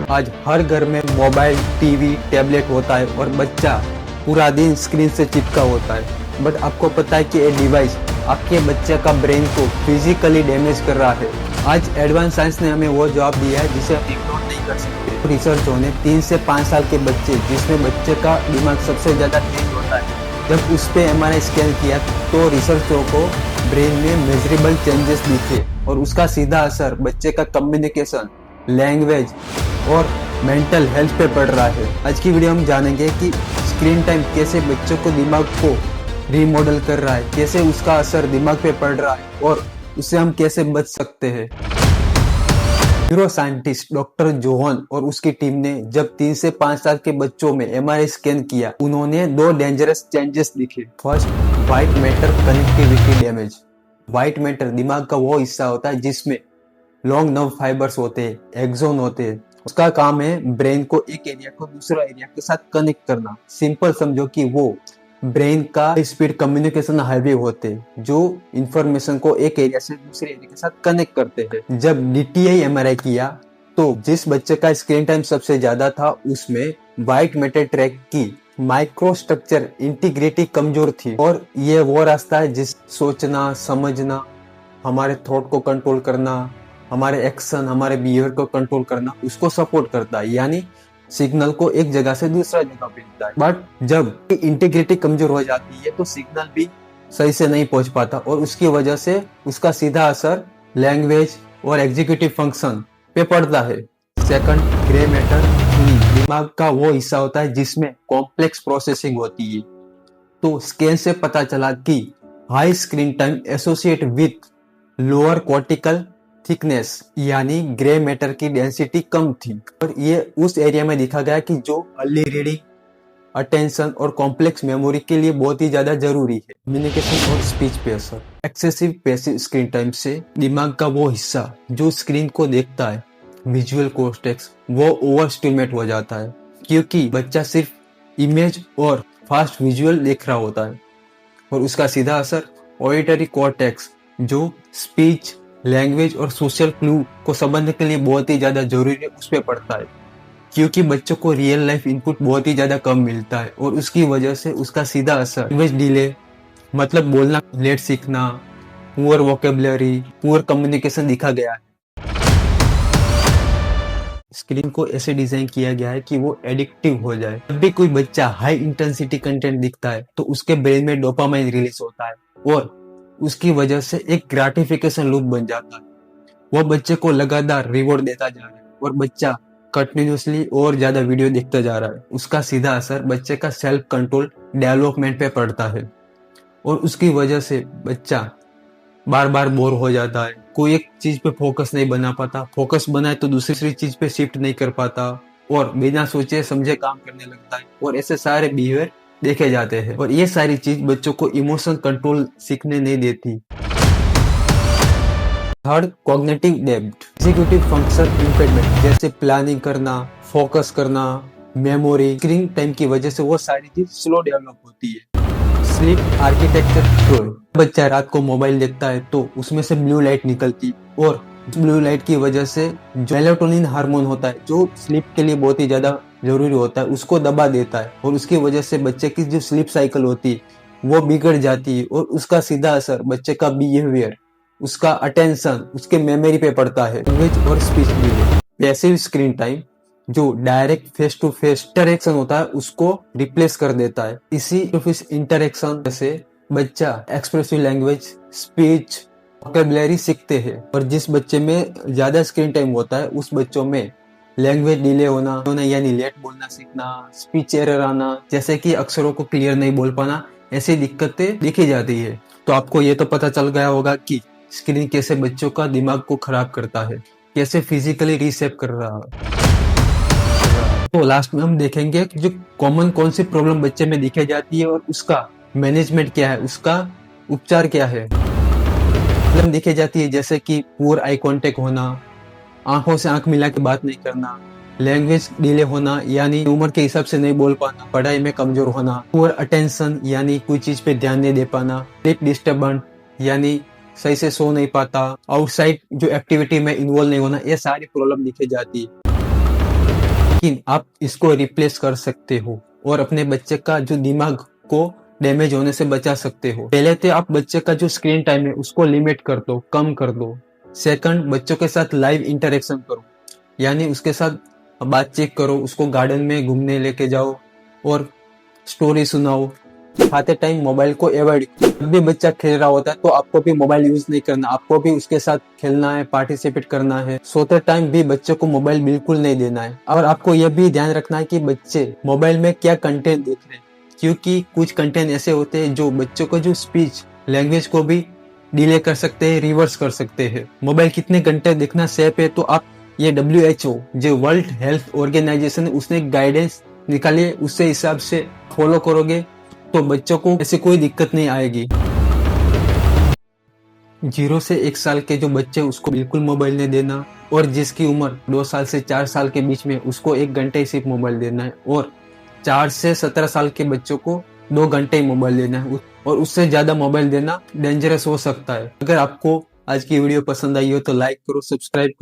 आज हर घर में मोबाइल, टीवी, टैबलेट होता है और बच्चा पूरा दिन स्क्रीन से चिपका होता है। बट आपको पता है कि ये डिवाइस आपके बच्चे का ब्रेन को फिजिकली डैमेज कर रहा है। आज एडवांस साइंस ने हमें वो जवाब दिया है जिसे हम इग्नोर नहीं कर सकते। रिसर्चों ने 3 से 5 साल के बच्चे, जिसमें बच्चे का दिमाग सबसे ज्यादा तेज होता है, जब उस पे MRI स्कैन किया तो रिसर्चों को ब्रेन में मेजरेबल चेंजेस दिखे और उसका सीधा असर बच्चे का कम्युनिकेशन, लैंग्वेज और मेंटल हेल्थ पे पड़ रहा है। आज की वीडियो हम जानेंगे कि स्क्रीन टाइम कैसे बच्चों को दिमाग को रीमॉडल कर रहा है, कैसे उसका असर दिमाग पे पड़ रहा है और उससे हम कैसे बच सकते हैं। न्यूरो साइंटिस्ट डॉक्टर जोहन और उसकी टीम ने जब 3 से 5 साल के बच्चों में MRI स्कैन किया, उन्होंने 2 डेंजरस चेंजेस दिखे। First, white matter connectivity damage. White matter दिमाग का वो हिस्सा होता है जिसमें लॉन्ग नर्व फाइबर्स होते हैं, एक्सोन होते हैं। उसका काम है ब्रेन को एक एरिया को दूसरा एरिया के साथ कनेक्ट करना। सिंपल समझो कि वो ब्रेन का स्पीड कम्युनिकेशन हाईवे होते हैं जो इंफॉर्मेशन को एक एरिया से दूसरे एरिया के साथ कनेक्ट करते हैं। जब DTI MRI किया तो जिस बच्चे का स्क्रीन टाइम सबसे ज्यादा था उसमें व्हाइट मैटर ट्रैक की माइक्रो स्ट्रक्चर इंटीग्रिटी कमजोर थी और ये वो रास्ता है जिस सोचना, समझना, हमारे थॉट को कंट्रोल करना, हमारे एक्शन, हमारे बिहेवियर को कंट्रोल करना, उसको सपोर्ट करता है। यानी सिग्नल को एक जगह से दूसरा जगह भेजता है। बट जब इंटीग्रिटी कमजोर हो जाती है तो सिग्नल भी सही से नहीं पहुंच पाता और उसकी वजह से उसका सीधा असर लैंग्वेज और एग्जीक्यूटिव फंक्शन पे पड़ता है। Second, grey matter. दिमाग का वो हिस्सा होता है जिसमें कॉम्प्लेक्स प्रोसेसिंग होती है। तो स्कैन से पता चला कि high screen time associate with lower cortical thickness, यानी ग्रे मैटर की डेंसिटी कम थी और ये उस एरिया में देखा गया कि जो अर्ली रीडिंग, अटेंशन और कॉम्प्लेक्स मेमोरी के लिए बहुत ही ज्यादा जरूरी है। कम्युनिकेशन और स्पीच पे असर। एक्सेसिव पैसिव स्क्रीन टाइम से दिमाग का वो हिस्सा जो स्क्रीन को देखता है, विजुअल कॉर्टेक्स, वो ओवर स्टिमुलेट हो जाता है क्योंकि बच्चा सिर्फ इमेज और फास्ट विजुअल देख रहा होता है और उसका सीधा असर ऑडिटरी कॉर्टेक्स जो स्पीच, लैंग्वेज और सोशल क्लू को समझने के लिए बहुत ही ज्यादा जरूरी है, उस पर पड़ता है क्योंकि बच्चों को रियल लाइफ इनपुट बहुत ही ज्यादा कम मिलता है और उसकी वजह से उसका सीधा असर लैंग्वेज डिले, मतलब बोलना लेट सीखना, पुअर वोकेबलरी, पुअर कम्युनिकेशन दिखा गया है। स्क्रीन को ऐसे डिजाइन किया गया है कि वो एडिक्टिव हो जाए। जब भी कोई बच्चा हाई इंटेंसिटी कंटेंट दिखता है तो उसके ब्रेन में डोपामाइन रिलीज होता है और उसकी वजह से एक ग्रेटिफिकेशन लूप बन जाता है। वो बच्चे को लगातार रिवॉर्ड देता जा रहा है और बच्चा कंटिन्यूसली और ज्यादा वीडियो देखता जा रहा है। उसका सीधा असर बच्चे का सेल्फ कंट्रोल डेवलपमेंट पे पड़ता है और उसकी वजह से बच्चा बार बार बोर हो जाता है, कोई एक चीज पे फोकस नहीं बना पाता, फोकस बनाए तो दूसरी चीज पे शिफ्ट नहीं कर पाता और बिना सोचे समझे काम करने लगता है और ऐसे सारे बिहेवियर देखे जाते हैं और ये सारी चीज बच्चों को इमोशन कंट्रोल सीखने नहीं देती। Third, cognitive depth. Executive function impairment जैसे प्लानिंग करना, फोकस करना, मेमोरी। स्क्रीन टाइम की वजह से वो सारी चीज स्लो डेवलप होती है। Sleep architecture control. बच्चा रात को मोबाइल देखता है तो उसमें से ब्लू लाइट निकलती और ब्लू लाइट की वजह से जो मेलाटोनिन हार्मोन होता है जो स्लीप के लिए बहुत ही ज्यादा जरूरी होता है उसको दबा देता है और उसकी वजह से बच्चे की जो स्लीप साइकिल होती है वो बिगड़ जाती है और उसका सीधा असर बच्चे का बिहेवियर, उसका अटेंशन, उसके मेमोरी पे पड़ता है। लैंग्वेज और speech delay. Passive screen time जो direct face to face interaction होता है उसको रिप्लेस कर देता है। इसी फेस इंटरेक्शन से बच्चा एक्सप्रेसिव लैंग्वेज, स्पीच, वोकैबुलरी सीखते हैं और जिस बच्चे में ज्यादा स्क्रीन टाइम होता है उस बच्चों में लैंग्वेज डिले होना यानी लेट बोलना सीखना, स्पीच एरर आना, जैसे कि अक्षरों को क्लियर नहीं बोल पाना, ऐसी दिक्कतें दिखी जाती है। तो आपको ये तो पता चल गया होगा कि स्क्रीन कैसे बच्चों का दिमाग को खराब करता है, कैसे फिजिकली रीसेप कर रहा है। तो लास्ट में हम देखेंगे कि जो कॉमन कौन सी प्रॉब्लम बच्चे में दिखाई जाती है और उसका मैनेजमेंट क्या है, उसका उपचार क्या है। प्रॉब्लम दिखाई जाती है जैसे कि पुअर आई कांटेक्ट होना, आंखों से आंख मिला के बात नहीं करना, लैंग्वेज डिले होना यानी उम्र के हिसाब से नहीं बोल पाना, पढ़ाई में कमजोर होना, पुअर अटेंशन यानी कोई चीज पे ध्यान नहीं दे पाना, स्लीप डिस्टर्बेंस यानी सही से सो नहीं पाता, आउटसाइड जो एक्टिविटी में इन्वॉल्व नहीं होना, ये सारी प्रॉब्लम दिखाई जाती है। लेकिन आप इसको रिप्लेस कर सकते हो और अपने बच्चे का जो दिमाग को डैमेज होने से बचा सकते हो। पहले तो आप बच्चे का जो स्क्रीन टाइम है उसको लिमिट कर दो, कम कर दो। सेकंड, बच्चों के साथ लाइव इंटरेक्शन करो, यानी उसके साथ बातचीत करो, उसको गार्डन में घूमने लेके जाओ और स्टोरी सुनाओ। खाते टाइम मोबाइल को अवॉइड। जब भी बच्चा खेल रहा होता है तो आपको भी मोबाइल यूज नहीं करना, आपको भी उसके साथ खेलना है, पार्टिसिपेट करना है। सोते टाइम भी बच्चे को मोबाइल बिल्कुल नहीं देना है। और आपको यह भी ध्यान रखना है कि बच्चे मोबाइल में क्या कंटेंट देख रहे हैं, क्योंकि कुछ कंटेंट ऐसे होते हैं जो बच्चों को जो स्पीच लैंग्वेज को भी डिले कर सकते हैं, रिवर्स कर सकते हैं। मोबाइल कितने घंटे देखना सेफ है, तो आप ये WHO जो वर्ल्ड हेल्थ ऑर्गेनाइजेशन है उसने गाइडेंस निकाली है, उससे हिसाब से फॉलो करोगे तो बच्चों को ऐसे कोई दिक्कत नहीं आएगी। 0 से 1 साल के जो बच्चे उसको बिल्कुल मोबाइल नहीं देना, और जिसकी उम्र 2 साल से 4 साल के बीच में उसको 1 घंटे सिर्फ मोबाइल देना है, और 4 से 17 साल के बच्चों को 2 घंटे ही मोबाइल देना है, और उससे ज्यादा मोबाइल देना डेंजरस हो सकता है। अगर आपको आज की वीडियो पसंद आई हो तो लाइक करो, सब्सक्राइब करो।